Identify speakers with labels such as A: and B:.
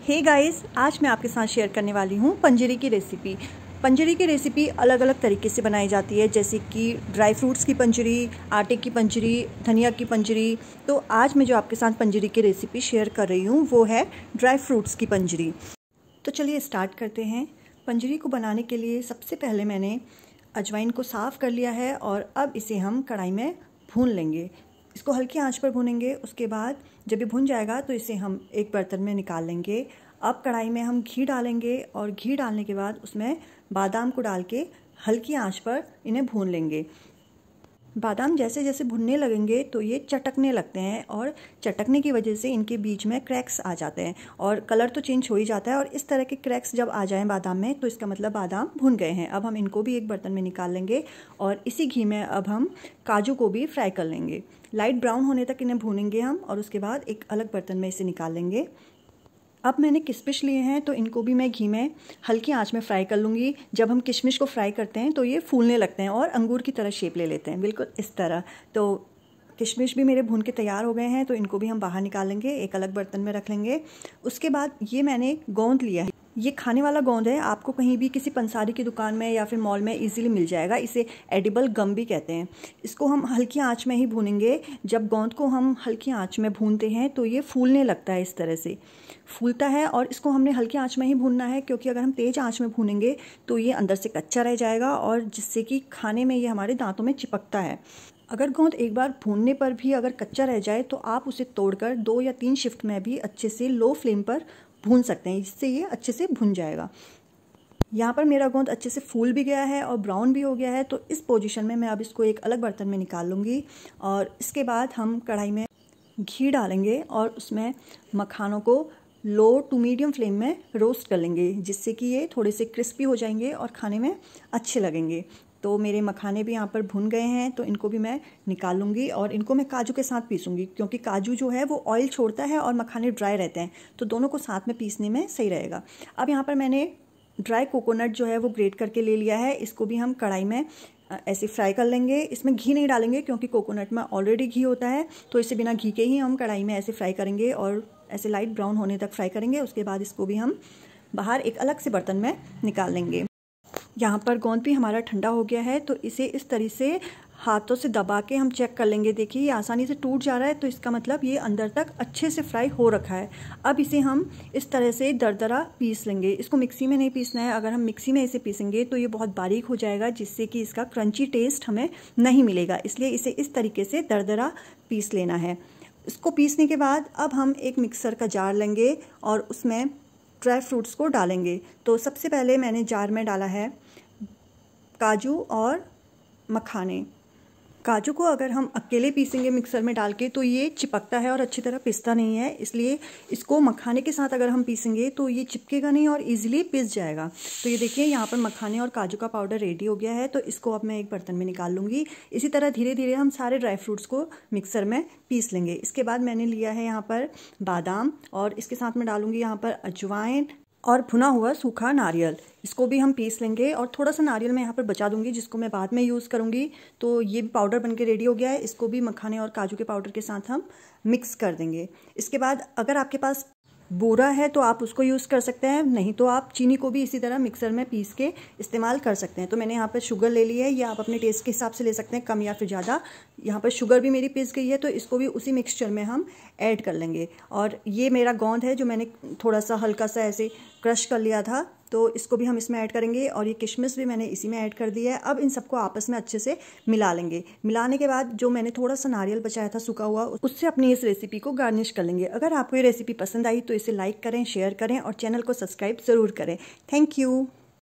A: Hey guys, आज मैं आपके साथ शेयर करने वाली हूँ पंजरी की रेसिपी। पंजरी की रेसिपी अलग अलग तरीके से बनाई जाती है, जैसे कि ड्राई फ्रूट्स की पंजरी, आटे की पंजरी, धनिया की पंजरी। तो आज मैं जो आपके साथ पंजरी की रेसिपी शेयर कर रही हूँ वो है ड्राई फ्रूट्स की पंजरी। तो चलिए स्टार्ट करते हैं। पंजरी को बनाने के लिए सबसे पहले मैंने अजवाइन को साफ़ कर लिया है और अब इसे हम कढ़ाई में भून लेंगे। इसको हल्की आंच पर भूनेंगे। उसके बाद जब ये भुन जाएगा तो इसे हम एक बर्तन में निकाल लेंगे। अब कढ़ाई में हम घी डालेंगे और घी डालने के बाद उसमें बादाम को डाल के हल्की आंच पर इन्हें भून लेंगे। बादाम जैसे जैसे भुनने लगेंगे तो ये चटकने लगते हैं और चटकने की वजह से इनके बीच में क्रैक्स आ जाते हैं और कलर तो चेंज हो ही जाता है। और इस तरह के क्रैक्स जब आ जाएं बादाम में तो इसका मतलब बादाम भुन गए हैं। अब हम इनको भी एक बर्तन में निकाल लेंगे और इसी घी में अब हम काजू को भी फ्राई कर लेंगे। लाइट ब्राउन होने तक इन्हें भूनेंगे हम और उसके बाद एक अलग बर्तन में इसे निकाल लेंगे। अब मैंने किशमिश लिए हैं तो इनको भी मैं घी में हल्की आंच में फ्राई कर लूँगी। जब हम किशमिश को फ्राई करते हैं तो ये फूलने लगते हैं और अंगूर की तरह शेप ले लेते हैं, बिल्कुल इस तरह। तो किशमिश भी मेरे भून के तैयार हो गए हैं तो इनको भी हम बाहर निकाल लेंगे, एक अलग बर्तन में रख लेंगे। उसके बाद ये मैंने गोंद लिया है, ये खाने वाला गोंद है। आपको कहीं भी किसी पंसारी की दुकान में या फिर मॉल में इजीली मिल जाएगा। इसे एडिबल गम भी कहते हैं। इसको हम हल्की आंच में ही भूनेंगे। जब गोंद को हम हल्की आंच में भूनते हैं तो ये फूलने लगता है, इस तरह से फूलता है। और इसको हमने हल्की आंच में ही भूनना है क्योंकि अगर हम तेज़ आंच में भूनेंगे तो ये अंदर से कच्चा रह जाएगा और जिससे कि खाने में ये हमारे दांतों में चिपकता है। अगर गोंद एक बार भूनने पर भी अगर कच्चा रह जाए तो आप उसे तोड़कर 2 या 3 शिफ्ट में भी अच्छे से लो फ्लेम पर भून सकते हैं, इससे ये अच्छे से भुन जाएगा। यहाँ पर मेरा गोंद अच्छे से फूल भी गया है और ब्राउन भी हो गया है। तो इस पोजीशन में मैं अब इसको एक अलग बर्तन में निकाल लूँगी और इसके बाद हम कढ़ाई में घी डालेंगे और उसमें मखानों को लो टू मीडियम फ्लेम में रोस्ट कर लेंगे, जिससे कि ये थोड़े से क्रिस्पी हो जाएंगे और खाने में अच्छे लगेंगे। तो मेरे मखाने भी यहाँ पर भुन गए हैं तो इनको भी मैं निकाल लूँगी और इनको मैं काजू के साथ पीसूँगी, क्योंकि काजू जो है वो ऑयल छोड़ता है और मखाने ड्राई रहते हैं, तो दोनों को साथ में पीसने में सही रहेगा। अब यहाँ पर मैंने ड्राई कोकोनट जो है वो ग्रेट करके ले लिया है। इसको भी हम कढ़ाई में ऐसे फ्राई कर लेंगे। इसमें घी नहीं डालेंगे क्योंकि कोकोनट में ऑलरेडी घी होता है, तो इसे बिना घी के ही हम कढ़ाई में ऐसे फ्राई करेंगे और ऐसे लाइट ब्राउन होने तक फ्राई करेंगे। उसके बाद इसको भी हम बाहर एक अलग से बर्तन में निकाल लेंगे। यहाँ पर गोंद भी हमारा ठंडा हो गया है तो इसे इस तरह से हाथों से दबा के हम चेक कर लेंगे। देखिए ये आसानी से टूट जा रहा है, तो इसका मतलब ये अंदर तक अच्छे से फ्राई हो रखा है। अब इसे हम इस तरह से दरदरा पीस लेंगे। इसको मिक्सी में नहीं पीसना है। अगर हम मिक्सी में इसे पीसेंगे तो ये बहुत बारीक हो जाएगा, जिससे कि इसका क्रंची टेस्ट हमें नहीं मिलेगा। इसलिए इसे इस तरीके से दरदरा पीस लेना है। इसको पीसने के बाद अब हम एक मिक्सर का जार लेंगे और उसमें ड्राई फ्रूट्स को डालेंगे। तो सबसे पहले मैंने जार में डाला है काजू और मखाने। काजू को अगर हम अकेले पीसेंगे मिक्सर में डाल के तो ये चिपकता है और अच्छी तरह पिसता नहीं है, इसलिए इसको मखाने के साथ अगर हम पीसेंगे तो ये चिपकेगा नहीं और इजीली पिस जाएगा। तो ये देखिए यहाँ पर मखाने और काजू का पाउडर रेडी हो गया है, तो इसको अब मैं एक बर्तन में निकाल लूँगी। इसी तरह धीरे धीरे हम सारे ड्राई फ्रूट्स को मिक्सर में पीस लेंगे। इसके बाद मैंने लिया है यहाँ पर बादाम और इसके साथ में डालूँगी यहाँ पर अजवाइन और भुना हुआ सूखा नारियल। इसको भी हम पीस लेंगे और थोड़ा सा नारियल मैं यहाँ पर बचा दूंगी, जिसको मैं बाद में यूज़ करूँगी। तो ये भी पाउडर बनके रेडी हो गया है। इसको भी मखाने और काजू के पाउडर के साथ हम मिक्स कर देंगे। इसके बाद अगर आपके पास बूरा है तो आप उसको यूज़ कर सकते हैं, नहीं तो आप चीनी को भी इसी तरह मिक्सर में पीस के इस्तेमाल कर सकते हैं। तो मैंने यहाँ पर शुगर ले ली है, या आप अपने टेस्ट के हिसाब से ले सकते हैं, कम या फिर ज़्यादा। यहाँ पर शुगर भी मेरी पिस गई है तो इसको भी उसी मिक्सचर में हम ऐड कर लेंगे। और ये मेरा गोंद है जो मैंने थोड़ा सा हल्का सा ऐसे क्रश कर लिया था, तो इसको भी हम इसमें ऐड करेंगे। और ये किशमिश भी मैंने इसी में ऐड कर दिया है। अब इन सबको आपस में अच्छे से मिला लेंगे। मिलाने के बाद जो मैंने थोड़ा सा नारियल बचाया था सूखा हुआ, उससे अपनी इस रेसिपी को गार्निश कर लेंगे। अगर आपको ये रेसिपी पसंद आई तो इसे लाइक करें, शेयर करें और चैनल को सब्सक्राइब ज़रूर करें। Thank you.